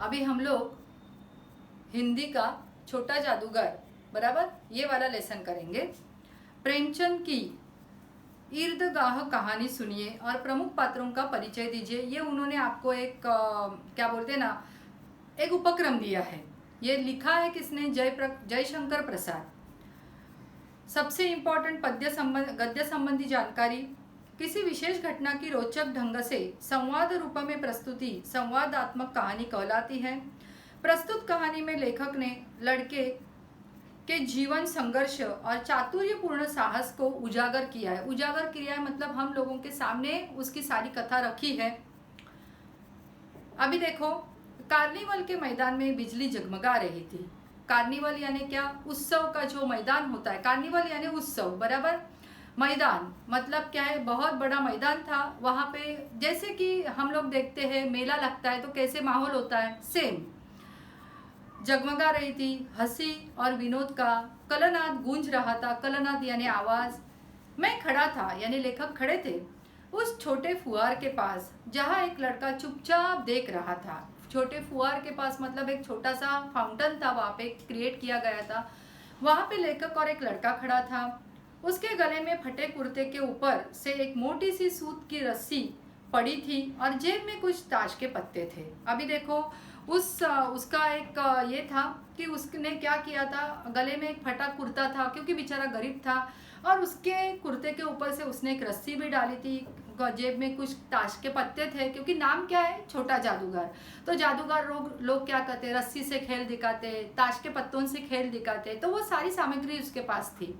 अभी हम लोग हिंदी का छोटा जादूगर बराबर ये वाला लेसन करेंगे। प्रेमचंद की ईर्दगाह कहानी सुनिए और प्रमुख पात्रों का परिचय दीजिए। ये उन्होंने आपको एक क्या बोलते हैं ना, एक उपक्रम दिया है। ये लिखा है किसने? जयशंकर प्रसाद। सबसे इम्पोर्टेंट गद्य संबंधी जानकारी, किसी विशेष घटना की रोचक ढंग से संवाद रूप में प्रस्तुति संवादात्मक कहानी कहलाती है। प्रस्तुत कहानी में लेखक ने लड़के के जीवन संघर्ष और चातुर्यपूर्ण साहस को उजागर किया है। उजागर किया है मतलब हम लोगों के सामने उसकी सारी कथा रखी है। अभी देखो, कार्निवल के मैदान में बिजली जगमगा रही थी। कार्निवल यानी क्या? उत्सव का जो मैदान होता है। कार्निवल यानी उत्सव बराबर। मैदान मतलब क्या है? बहुत बड़ा मैदान था। वहाँ पे जैसे कि हम लोग देखते हैं मेला लगता है तो कैसे माहौल होता है, सेम जगमगा रही थी। हंसी और विनोद का कलनाद गूंज रहा था। कलनाद यानी आवाज। मैं खड़ा था यानी लेखक खड़े थे उस छोटे फुहार के पास जहाँ एक लड़का चुपचाप देख रहा था। छोटे फुहार के पास मतलब एक छोटा सा फाउंटेन था, वहाँ पे क्रिएट किया गया था। वहाँ पे लेखक और एक लड़का खड़ा था। उसके गले में फटे कुर्ते के ऊपर से एक मोटी सी सूत की रस्सी पड़ी थी और जेब में कुछ ताश के पत्ते थे। अभी देखो उसका एक ये था कि उसने क्या किया था, गले में एक फटा कुर्ता था क्योंकि बेचारा गरीब था, और उसके कुर्ते के ऊपर से उसने एक रस्सी भी डाली थी। जेब में कुछ ताश के पत्ते थे क्योंकि नाम क्या है? छोटा जादूगर। तो जादूगर लोग क्या करते? रस्सी से खेल दिखाते, ताश के पत्तों से खेल दिखाते। तो वो सारी सामग्री उसके पास थी।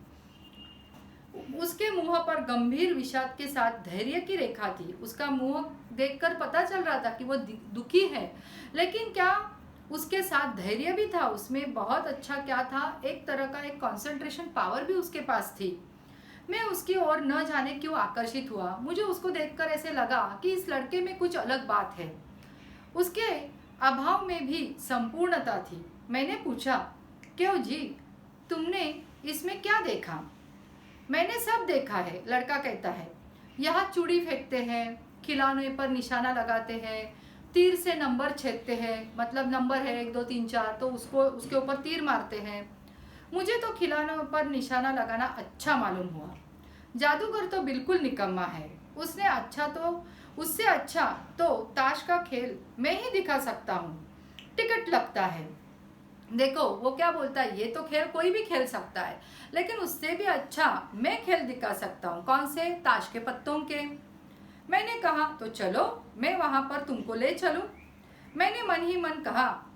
उसके मुंह पर गंभीर विषाद के साथ धैर्य की रेखा थी। उसका मुंह देखकर पता चल रहा था कि वो दुखी है, लेकिन क्या उसके साथ धैर्य भी था। उसमें बहुत अच्छा क्या था, एक तरह का एक कंसंट्रेशन पावर भी उसके पास थी। मैं उसकी ओर न जाने क्यों आकर्षित हुआ। मुझे उसको देखकर ऐसे लगा कि इस लड़के में कुछ अलग बात है। उसके अभाव में भी संपूर्णता थी। मैंने पूछा, क्यों जी, तुमने इसमें क्या देखा? मैंने सब देखा है, लड़का कहता है। यहाँ चूड़ी फेंकते हैं, खिलौने पर निशाना लगाते हैं, तीर से नंबर छेदते हैं, मतलब नंबर है 1 2 3 4 तो उसके ऊपर तीर मारते हैं। मुझे तो खिलौनों पर निशाना लगाना अच्छा मालूम हुआ। जादूगर तो बिल्कुल निकम्मा है। उससे अच्छा तो ताश का खेल मैं ही दिखा सकता हूँ। टिकट लगता है। देखो वो क्या बोलता है, ये तो खेल कोई भी खेल सकता है, लेकिन उससे भी अच्छा मैं खेल दिखा सकता हूँ। कौन से? ताश के पत्तों के। मैंने कहा, तो चलो मैं वहां पर तुमको ले चलूं। मैंने मन ही मन कहा,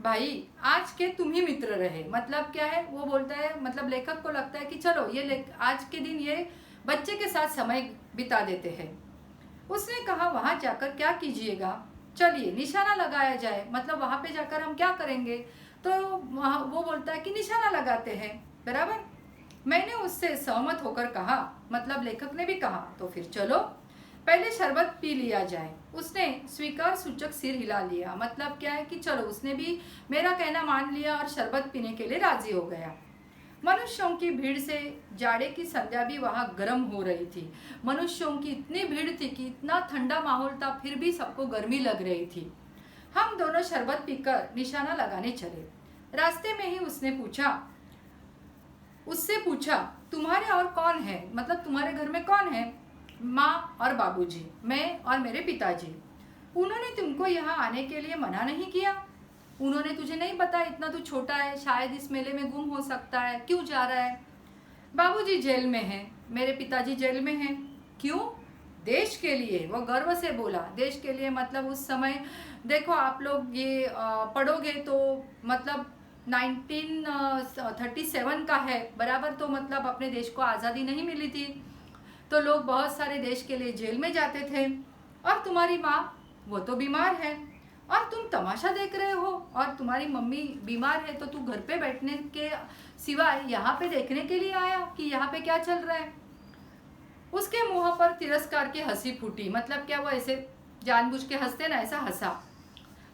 भाई आज के तुम ही मित्र रहे। मतलब क्या है? वो बोलता है, मतलब लेखक को लगता है कि चलो ये आज के दिन ये बच्चे के साथ समय बिता देते हैं। उसने कहा, वहां जाकर क्या कीजिएगा? चलिए निशाना लगाया जाए। मतलब वहां पे जाकर हम क्या करेंगे? तो वहाँ वो बोलता है कि निशाना लगाते हैं बराबर। मैंने उससे सहमत होकर कहा, मतलब लेखक ने भी कहा, तो फिर चलो पहले शरबत पी लिया जाए। उसने स्वीकार सूचक सिर हिला लिया। मतलब क्या है कि चलो, उसने भी मेरा कहना मान लिया और शरबत पीने के लिए राजी हो गया। मनुष्यों की भीड़ से जाड़े की संध्या भी वहां गर्म हो रही थी। मनुष्यों की इतनी भीड़ थी कि इतना ठंडा माहौल था, फिर भी सबको गर्मी लग रही थी। हम दोनों शरबत पीकर निशाना लगाने चले। रास्ते में ही उससे पूछा, तुम्हारे और कौन है? मतलब तुम्हारे घर में कौन है? माँ और बाबूजी, मैं और मेरे पिताजी। उन्होंने तुमको यहाँ आने के लिए मना नहीं किया? उन्होंने तुझे नहीं बताया इतना तू छोटा है, शायद इस मेले में गुम हो सकता है, क्यों जा रहा है? बाबूजी जेल में हैं, मेरे पिताजी जेल में हैं। क्यों? देश के लिए। वो गर्व से बोला, देश के लिए। मतलब उस समय देखो आप लोग ये पढ़ोगे तो मतलब 1937 का है बराबर। तो मतलब अपने देश को आज़ादी नहीं मिली थी, तो लोग बहुत सारे देश के लिए जेल में जाते थे। और तुम्हारी माँ, वो तो बीमार है और तुम तमाशा देख रहे हो, और तुम्हारी मम्मी बीमार है, तो तू घर पे बैठने के सिवाय यहाँ पे देखने के लिए आया कि यहाँ पे क्या चल रहा है? उसके मुंह पर तिरस्कार की हंसी फूटी। मतलब क्या, वो ऐसे जानबूझ के हंसते ना, ऐसा हंसा।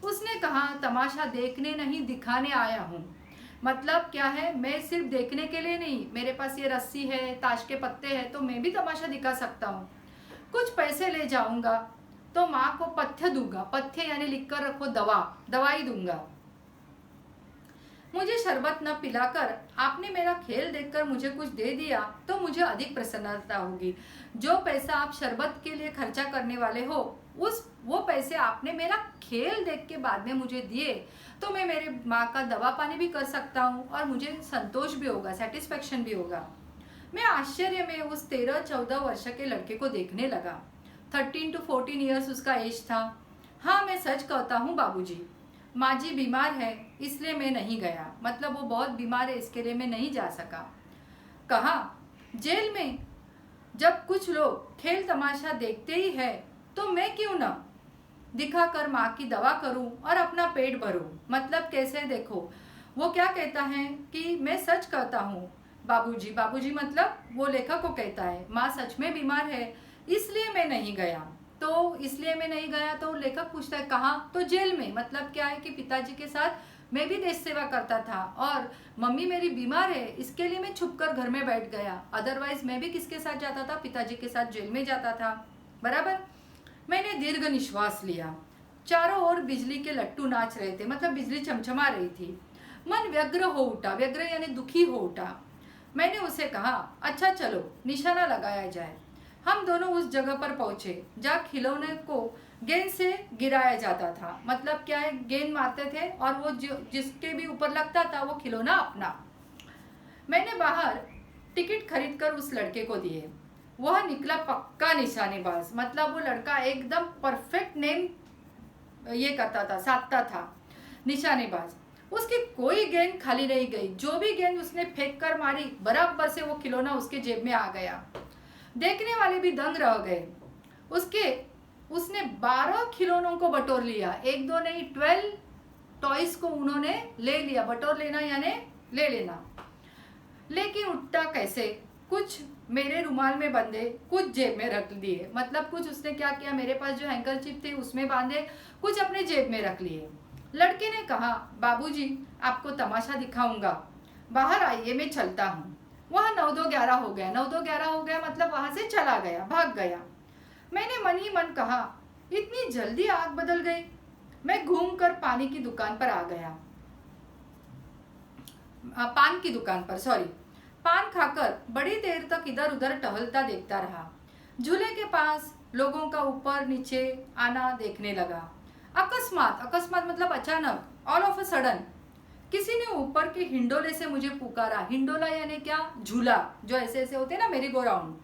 उसने कहा, तमाशा देखने नहीं दिखाने आया हूँ। मतलब क्या है, मैं सिर्फ देखने के लिए नहीं, मेरे पास ये रस्सी है, ताश के पत्ते हैं, तो मैं भी तमाशा दिखा सकता हूँ। कुछ पैसे ले जाऊंगा, तो माँ को पथ्य दूंगा। पथ्य यानी लिख कर रखो, दवाई दूंगा। मुझे शरबत न पिलाकर आपने मेरा खेल देखकर मुझे कुछ दे दिया तो मुझे अधिक प्रसन्नता होगी। जो पैसा आप शरबत के लिए खर्चा करने वाले हो, वो पैसे आपने मेरा खेल देख के बाद में मुझे दिए तो मैं मेरे माँ का दवा पानी भी कर सकता हूँ और मुझे संतोष भी होगा, सेटिस्फेक्शन भी होगा। मैं आश्चर्य में उस 13-14 वर्ष के लड़के को देखने लगा। 13 to 14 ईयर्स उसका एज था। हाँ, मैं सच कहता हूँ बाबूजी, माँ जी बीमार है इसलिए मैं नहीं गया। मतलब वो बहुत बीमार है, इसके लिए मैं नहीं जा सका। कहा, जेल में जब कुछ लोग खेल तमाशा देखते ही है तो मैं क्यों ना दिखाकर माँ की दवा करूं और अपना पेट भरूं। मतलब कैसे, देखो वो क्या कहता है कि मैं सच कहता हूँ बाबूजी। बाबूजी मतलब वो लेखक को कहता है माँ सच में बीमार है इसलिए मैं नहीं गया। तो इसलिए मैं नहीं गया तो लेखक पूछता है कहाँ? तो जेल में। मतलब क्या है कि पिताजी के साथ मैं भी देश सेवा करता था और मम्मी मेरी बीमार है इसके लिए मैं छुपकर घर में बैठ गया। अदरवाइज मैं भी किसके साथ जाता था? पिताजी के साथ जेल में जाता था। बराबर। मैंने दीर्घ निश्वास लिया। चारों ओर बिजली के लट्टू नाच रहे थे, मतलब बिजली चमचमा रही थी। मन व्यग्र हो उठा। व्यग्र यानी दुखी हो उठा। मैंने उसे कहा, अच्छा चलो निशाना लगाया जाए। हम दोनों उस जगह पर पहुंचे जहाँ खिलौने को गेंद से गिराया जाता था। मतलब क्या है, गेंद मारते थे और वो जिसके भी ऊपर लगता था वो खिलौना अपना। मैंने बाहर टिकट खरीदकर उस लड़के को दिए। वह निकला पक्का निशानेबाज। मतलब वो लड़का एकदम परफेक्ट नेम ये करता था, साधता था, निशानेबाज। उसकी कोई गेंद खाली नहीं गई। जो भी गेंद उसने फेंक कर मारी बराबर से वो खिलौना उसके जेब में आ गया। देखने वाले भी दंग रह गए। उसने 12 खिलौनों को बटोर लिया। एक दो नहीं, 12 टॉयज को उन्होंने ले लिया। बटोर लेना यानी ले लेना। लेकिन उठता कैसे? कुछ मेरे रुमाल में बंधे, कुछ जेब में रख दिए। मतलब कुछ उसने क्या किया, मेरे पास जो हैंकरचिप थे उसमें बांधे, कुछ अपने जेब में रख लिए। लड़के ने कहा, बाबूजी आपको तमाशा दिखाऊंगा, बाहर आइए मैं चलता हूँ। वहाँ 9-2-11 हो गया। 9-2-11 हो गया मतलब वहाँ से चला गया, भाग गया। मैंने मन ही मन कहा, इतनी जल्दी आग बदल गई। मैं घूमकर पानी की दुकान पर आ गया। पान की दुकान पर, सॉरी। पान खाकर बड़ी देर तक इधर उधर टहलता देखता रहा। झूले के पास लोगों का ऊपर नीचे आना देखने लगा। अकस्मात मतलब अचानक, ऑल ऑफ अ सडन किसी ने ऊपर के हिंडोले से मुझे पुकारा। हिंडोला यानी क्या? झूला, जो ऐसे ऐसे होते ना, मेरी गो राउंड।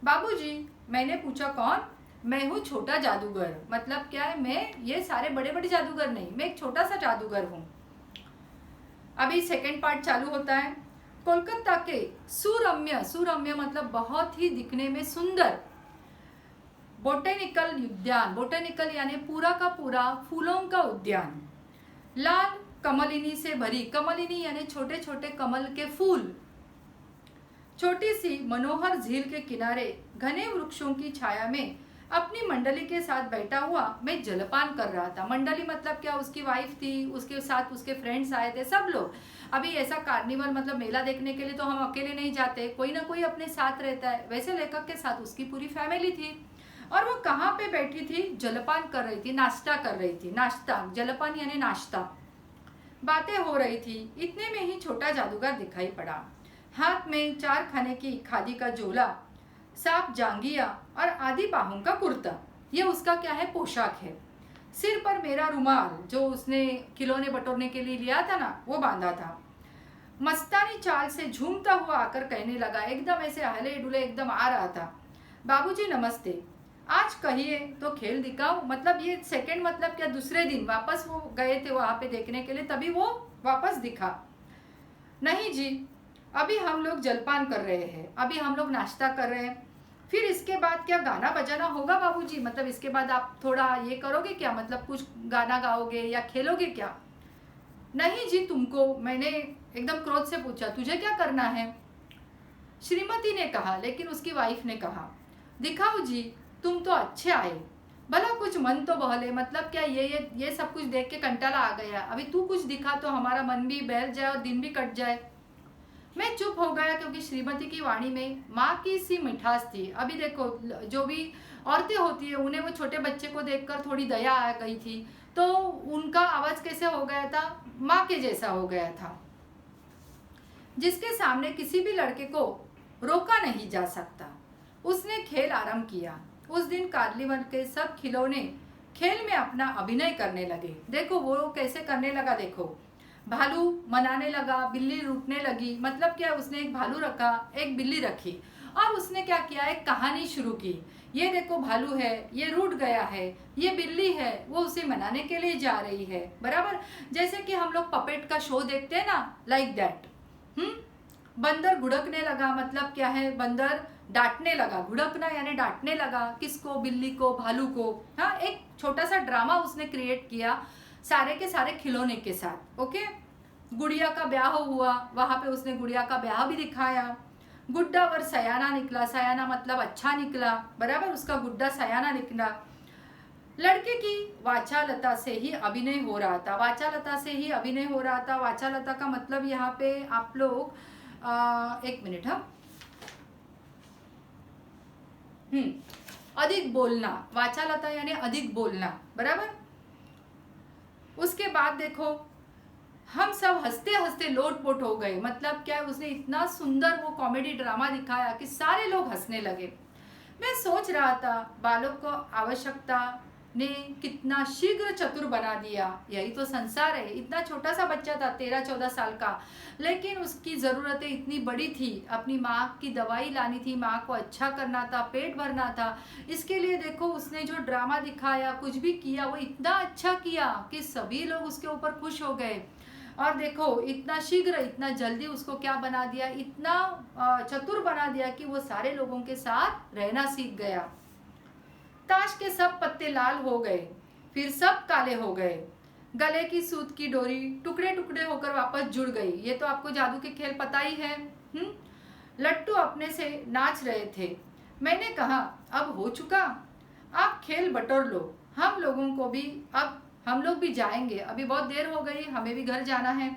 बाबूजी, मैंने पूछा कौन? मैं हूँ छोटा जादूगर। मतलब क्या है, मैं ये सारे बड़े बड़े जादूगर नहीं, मैं एक छोटा सा जादूगर हूँ। अभी सेकंड पार्ट चालू होता है। कोलकाता के सुरम्य मतलब बहुत ही दिखने में सुंदर बोटेनिकल उद्यान। बोटेनिकल यानी पूरा का पूरा फूलों का उद्यान। लाल कमलिनी से भरी, कमलिनी यानी छोटे छोटे कमल के फूल। छोटी सी मनोहर झील के किनारे घने वृक्षों की छाया में अपनी मंडली के साथ बैठा हुआ मैं जलपान कर रहा था। मंडली मतलब क्या? उसकी वाइफ थी, उसके साथ उसके फ्रेंड्स आए थे, सब लोग। अभी ऐसा कार्निवल मतलब मेला देखने के लिए तो हम अकेले नहीं जाते, कोई ना कोई अपने साथ रहता है। वैसे लेखक के साथ उसकी पूरी फैमिली थी और वो कहाँ पे बैठी थी? जलपान कर रही थी, नाश्ता कर रही थी। नाश्ता, जलपान यानी नाश्ता। बातें हो रही थी। इतने में ही छोटा जादूगर दिखाई पड़ा। हाथ में 4 खाने की खादी का झोला, साफ जांगिया और आधी बाहों का कुर्ता। ये उसका क्या है? पोशाक है। सिर पर मेरा रुमाल, जो उसने खिलौने बटोरने के लिए लिया था ना, वो बांधा था। मस्तानी चाल से झूमता हुआ आकर कहने लगा, एकदम ऐसे हिले डुले एकदम आ रहा था, बाबूजी नमस्ते, आज कहिए तो खेल दिखाओ। मतलब ये सेकंड मतलब क्या? दूसरे दिन वापस वो गए थे वहाँ पे देखने के लिए, तभी वो वापस दिखा। नहीं जी, अभी हम लोग जलपान कर रहे हैं, अभी हम लोग नाश्ता कर रहे हैं, फिर इसके बाद क्या गाना बजाना होगा बाबूजी? मतलब इसके बाद आप थोड़ा ये करोगे क्या? मतलब कुछ गाना गाओगे या खेलोगे क्या? नहीं जी तुमको। मैंने एकदम क्रोध से पूछा, तुझे क्या करना है? श्रीमती ने कहा, लेकिन उसकी वाइफ ने कहा, दिखाओ जी, तुम तो अच्छे आए, भला कुछ मन तो बहले। मतलब क्या ये सब कुछ देख के कंटाला आ गया, अभी तू कुछ दिखा तो हमारा मन भी बहल जाए और दिन भी कट जाए। मैं चुप हो गया क्योंकि श्रीमती की वाणी में माँ की सी मिठास थी। अभी देखो, जो भी औरतें होती है उन्हें वो छोटे बच्चे को देखकर थोड़ी दया आ गई थी, तो उनका आवाज कैसे हो गया था, माँ के जैसा हो गया था, जिसके सामने किसी भी लड़के को रोका नहीं जा सकता। उसने खेल आरंभ किया। उस दिन कार्निवल के सब खिलौने खेल में अपना अभिनय करने लगे। देखो वो कैसे करने लगा, देखो भालू मनाने लगा, बिल्ली रूठने लगी। मतलब क्या, उसने एक भालू रखा, एक बिल्ली रखी और उसने क्या किया, एक कहानी शुरू की। ये देखो भालू है, ये रूठ गया है, ये बिल्ली है, वो उसे मनाने के लिए जा रही है। बराबर जैसे कि हम लोग पपेट का शो देखते हैं ना, लाइक दैट। बंदर घुड़कने लगा। मतलब क्या है, बंदर डांटने लगा। घुड़कना यानी डांटने लगा, किसको, बिल्ली को, भालू को। हाँ, एक छोटा सा ड्रामा उसने क्रिएट किया सारे के सारे खिलौने के साथ। ओके, गुड़िया का ब्याह हुआ, वहां पे उसने गुड़िया का ब्याह भी दिखाया। गुड्डा वर सयाना निकला। सयाना मतलब अच्छा निकला। बराबर, उसका गुड्डा सयाना निकला। लड़के की वाचालता से ही अभिनय हो रहा था। वाचालता से ही अभिनय हो रहा था। वाचालता का मतलब यहाँ पे आप लोग एक मिनट, हाँ, अधिक बोलना। वाचालता यानी अधिक बोलना। बराबर, उसके बाद देखो हम सब हंसते हंसते लोटपोट हो गए। मतलब क्या, उसने इतना सुंदर वो कॉमेडी ड्रामा दिखाया कि सारे लोग हंसने लगे। मैं सोच रहा था, बालक को आवश्यकता ने कितना शीघ्र चतुर बना दिया। यही तो संसार है। इतना छोटा सा बच्चा था, 13-14 साल का, लेकिन उसकी ज़रूरतें इतनी बड़ी थी। अपनी माँ की दवाई लानी थी, माँ को अच्छा करना था, पेट भरना था। इसके लिए देखो उसने जो ड्रामा दिखाया, कुछ भी किया, वो इतना अच्छा किया कि सभी लोग उसके ऊपर खुश हो गए। और देखो इतना शीघ्र, इतना जल्दी उसको क्या बना दिया, इतना चतुर बना दिया कि वो सारे लोगों के साथ रहना सीख गया। ताश के सब पत्ते लाल हो गए, फिर सब काले हो गए। गले की सूत की डोरी टुकड़े टुकड़े होकर वापस जुड़ गई। ये तो आपको जादू के खेल पता ही है। लट्टू अपने से नाच रहे थे। मैंने कहा, अब हो चुका, आप खेल बटोर लो। हम लोग भी जाएंगे, अभी बहुत देर हो गई, हमें भी घर जाना है।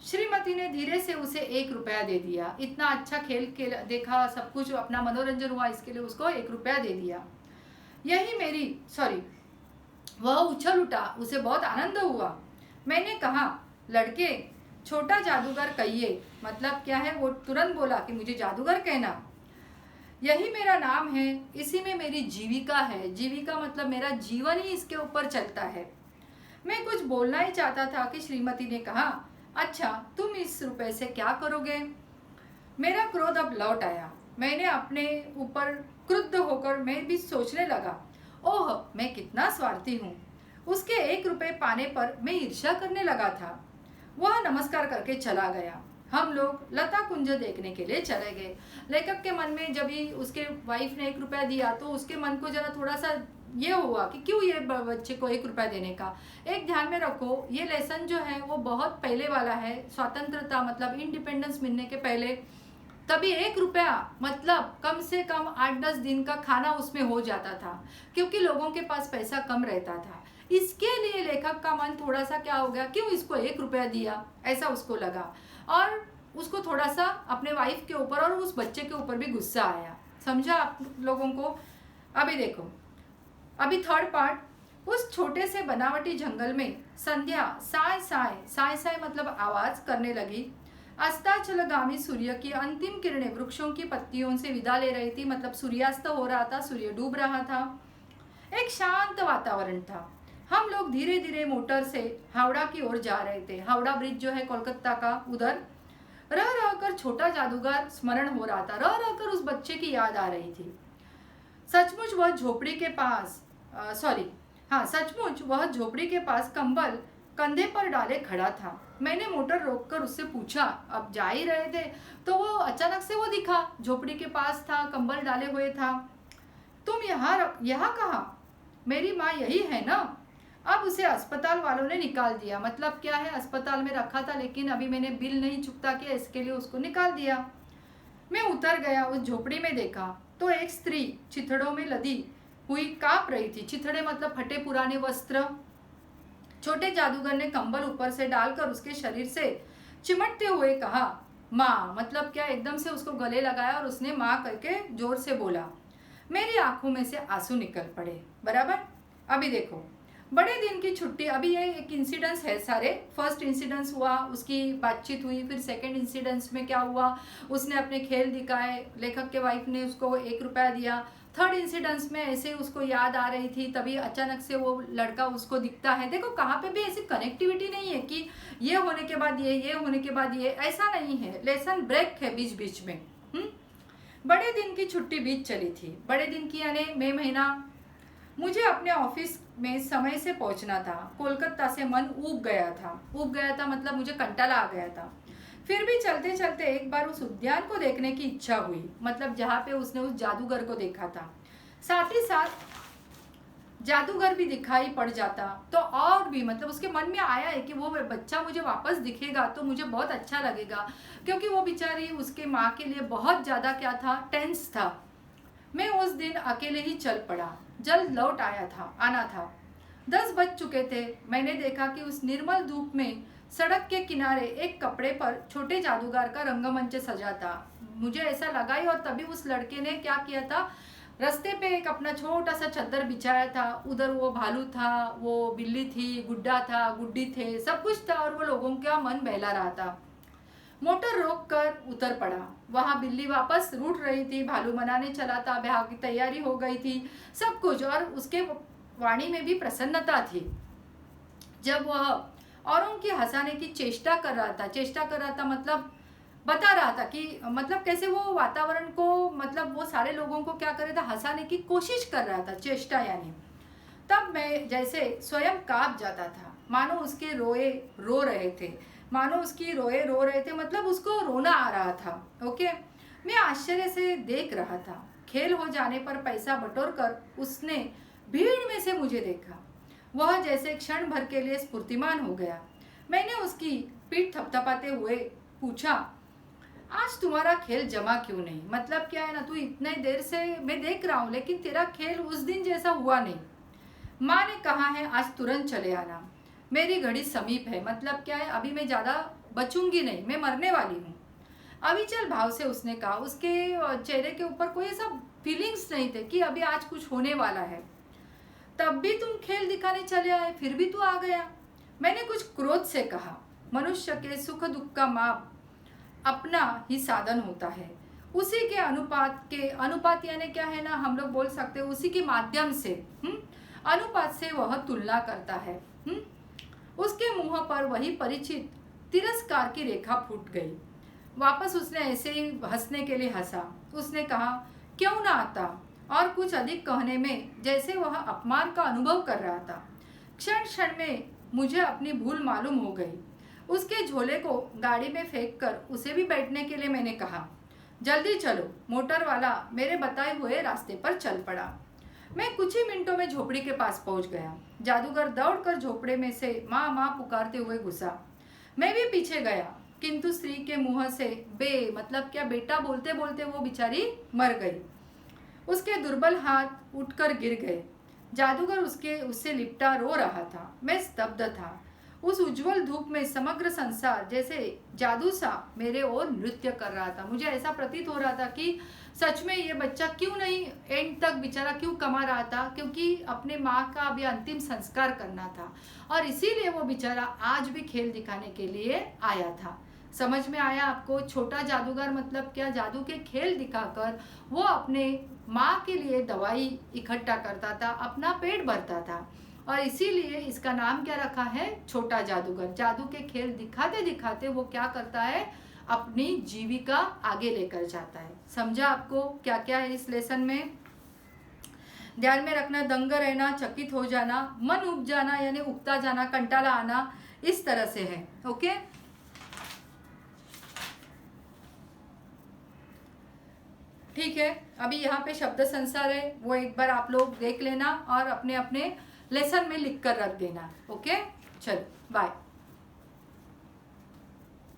श्रीमती ने धीरे से उसे 1 रुपया दे दिया। इतना अच्छा खेल देखा, सब कुछ अपना मनोरंजन हुआ, इसके लिए उसको 1 रुपया दे दिया। यही मेरी सॉरी वह उछल उठा, उसे बहुत आनंद हुआ। मैंने कहा, लड़के छोटा जादूगर कहिए। मतलब क्या है, वो तुरंत बोला कि मुझे जादूगर कहना, यही मेरा नाम है, इसी में मेरी जीविका है। जीविका मतलब मेरा जीवन ही इसके ऊपर चलता है। मैं कुछ बोलना ही चाहता था कि श्रीमती ने कहा, अच्छा तुम इस रुपए से क्या करोगे। मेरा क्रोध अब लौट आया। मैंने अपने ऊपर क्रुद्ध होकर मैं भी सोचने लगा, ओह मैं कितना स्वार्थी हूँ। उसके 1 रुपए पाने पर मैं ईर्ष्या करने लगा था। वह नमस्कार करके चला गया। हम लोग लता कुंज देखने के लिए चले गए। लेखक के मन में जब भी उसके वाइफ ने 1 रुपया दिया तो उसके मन को जरा थोड़ा सा ये हुआ कि क्यों ये बच्चे को 1 रुपया देने का। एक ध्यान में रखो, ये लेसन जो है वो बहुत पहले वाला है, स्वतंत्रता मतलब इंडिपेंडेंस मिलने के पहले। तभी 1 रुपया मतलब कम से कम 8-10 दिन का खाना उसमें हो जाता था, क्योंकि लोगों के पास पैसा कम रहता था। इसके लिए लेखक का मन थोड़ा सा क्या हो गया, क्यों इसको 1 रुपया दिया, ऐसा उसको लगा। और उसको थोड़ा सा अपने वाइफ के ऊपर और उस बच्चे के ऊपर भी गुस्सा आया। समझा आप लोगों को। अभी देखो, अभी थर्ड पार्ट। उस छोटे से बनावटी जंगल में संध्या साय साय साय साय मतलब आवाज करने लगी। अस्ताचलगामी सूर्य की अंतिम किरणें वृक्षों की पत्तियों से विदा ले रही थी। मतलब सूर्यास्त हो रहा था, सूर्य डूब रहा था। एक शांत वातावरण था। हम लोग धीरे धीरे मोटर से हावड़ा की ओर जा रहे थे। हावड़ा ब्रिज जो है कोलकाता का, उधर रह रहकर छोटा जादूगर स्मरण हो रहा था। रह रहकर उस बच्चे की याद आ रही थी। सचमुच वह झोपड़ी के पास कंबल कंधे पर डाले खड़ा था। मैंने मोटर रोककर उससे पूछा, अब जा ही रहे थे तो वो अचानक से वो दिखा, झोपड़ी के पास था, कंबल डाले हुए था। तुम यहाँ कहाँ? मेरी माँ यही है ना? अब उसे अस्पताल वालों ने निकाल दिया। मतलब क्या है, अस्पताल में रखा था लेकिन अभी मैंने बिल नहीं चुकता किया, इसके लिए उसको निकाल दिया। मैं उतर गया, उस झोपड़ी में देखा तो एक स्त्री चिथड़ों में लदी हुई कांप रही थी। चिथड़े मतलब फटे पुराने वस्त्र। छोटे जादूगर ने कंबल ऊपर से डालकर उसके शरीर से चिमटते हुए कहा, माँ मतलब क्या, एकदम से उसको गले लगाया और उसने माँ करके जोर से बोला। मेरी आंखों में से आंसू निकल पड़े। बराबर। अभी देखो, बड़े दिन की छुट्टी, अभी ये एक इंसिडेंस है सारे। फर्स्ट इंसिडेंस हुआ, उसकी बातचीत हुई, फिर सेकंड इंसिडेंस में क्या हुआ, उसने अपने खेल दिखाए, लेखक के वाइफ ने उसको 1 रुपया दिया। थर्ड इंसिडेंस में ऐसे उसको याद आ रही थी, तभी अचानक से वो लड़का उसको दिखता है। देखो कहाँ पे भी ऐसी कनेक्टिविटी नहीं है कि ये होने के बाद ये होने के बाद ये, ऐसा नहीं है। लेसन ब्रेक है बीच बीच में। बड़े दिन की छुट्टी बीत चली थी। बड़े दिन की यानी मई महीना। मुझे अपने ऑफिस में समय से पहुंचना था। कोलकाता से मन ऊब गया था मतलब मुझे कंटाला आ गया था। फिर भी चलते चलते एक बार उस उद्यान को देखने की इच्छा हुई, मतलब जहाँ पे उसने उस जादूगर को देखा था। साथ ही साथ जादूगर भी दिखाई पड़ जाता तो और भी, मतलब उसके मन में आया है कि वो बच्चा मुझे वापस दिखेगा तो मुझे बहुत अच्छा लगेगा, क्योंकि वो बेचारी उसके माँ के लिए बहुत ज़्यादा क्या था, टेंस था। मैं उस दिन अकेले ही चल पड़ा। जल्द लौट आना था। 10 बज चुके थे। मैंने देखा कि उस निर्मल धूप में सड़क के किनारे एक कपड़े पर छोटे जादूगर का रंगमंच सजा था। मुझे ऐसा लगा ही, और तभी उस लड़के ने क्या किया था, रास्ते पे एक अपना छोटा सा चद्दर बिछाया था। उधर वो भालू था, वो बिल्ली थी, गुड्डा था, गुड्डी थे, सब कुछ था, और वो लोगों का मन बहला रहा था। मोटर रोक कर उतर पड़ा। वहां बिल्ली वापस रूठ रही थी, भालू मनाने चला था, ब्याह की तैयारी हो गई थी, सब कुछ, और उसके वाणी में भी प्रसन्नता थी। जब वह औरों की हंसाने की चेष्टा कर रहा था मतलब बता रहा था कि मतलब कैसे वो वातावरण को, मतलब वो सारे लोगों को क्या कर रहा था, हंसाने की कोशिश कर रहा था, चेष्टा यानी। तब मैं जैसे स्वयं कांप जाता था, मानो उसके रोए रो रहे थे, मतलब उसको रोना आ रहा था। ओके। मैं आश्चर्य से देख रहा था। खेल हो जाने पर पैसा बटोर कर उसने भीड़ में से मुझे देखा। वह जैसे क्षण भर के लिए स्फूर्तिमान हो गया। मैंने उसकी पीठ थपथपाते हुए पूछा, आज तुम्हारा खेल जमा क्यों नहीं? मतलब क्या है ना, तू इतने देर से मैं देख रहा हूँ, लेकिन तेरा खेल उस दिन जैसा हुआ नहीं। माँ ने कहा है आज तुरंत चले आना, मेरी घड़ी समीप है। मतलब क्या है, अभी मैं ज़्यादा बचूंगी नहीं, मैं मरने वाली हूँ। अविचल भाव से उसने कहा। उसके चेहरे के ऊपर कोई ऐसा फीलिंग्स नहीं थे कि अभी आज कुछ होने वाला है। तब भी तुम खेल दिखाने चले आए, फिर भी तू आ गया। मैंने कुछ क्रोध से कहा, मनुष्य के सुख दुख का माप अपना ही साधन होता है, उसी के अनुपात यानी क्या है ना, हम लोग बोल सकते हैं उसी के माध्यम से अनुपात से वह तुलना करता है। उसके मुंह पर वही परिचित तिरस्कार की रेखा फूट गई। वापस उसने ऐसे ही हंसने के लिए हंसा। उसने कहा, क्यों ना आता, और कुछ अधिक कहने में जैसे वह अपमान का अनुभव कर रहा था। क्षण क्षण में मुझे अपनी भूल मालूम हो गई। उसके झोले को गाड़ी में फेंक कर उसे भी बैठने के लिए मैंने कहा। जल्दी चलो। मोटर वाला मेरे बताए हुए रास्ते पर चल पड़ा। मैं कुछ ही मिनटों में झोपड़ी के पास पहुंच गया। जादूगर दौड़कर झोपड़े में से माँ माँ पुकारते हुए घुसा। मैं भी पीछे गया, किंतु स्त्री के मुंह से बे मतलब क्या बेटा बोलते बोलते वो बेचारी मर गई। उसके दुर्बल हाथ उठकर गिर गए। जादूगर उससे लिपटा रो रहा था। मैं स्तब्ध था। उस उज्जवल धूप में समग्र संसार जैसे जादू सा मेरे ओर नृत्य कर रहा था। मुझे ऐसा प्रतीत हो रहा था कि सच में ये बच्चा क्यों नहीं एंड तक बेचारा क्यों कमा रहा था, क्योंकि अपने माँ का अभी अंतिम संस्कार करना था, और इसीलिए वो बेचारा आज भी खेल दिखाने के लिए आया था। समझ में आया आपको? छोटा जादूगर मतलब क्या, जादू के खेल दिखाकर वो अपने माँ के लिए दवाई इकट्ठा करता था, अपना पेट भरता था, और इसीलिए इसका नाम क्या रखा है, छोटा जादूगर। जादू के खेल दिखाते दिखाते वो क्या करता है, अपनी जीविका आगे लेकर जाता है। समझा आपको क्या क्या है इस लेसन में? ध्यान में रखना, दंग रहना, चकित हो जाना, मन उब जाना यानी उबता जाना, कंटाला आना, इस तरह से है। ओके। ठीक है, अभी यहाँ पे शब्द संसार है, वो एक बार आप लोग देख लेना और अपने अपने लेसन में लिख कर रख देना। ओके, चलो बाय।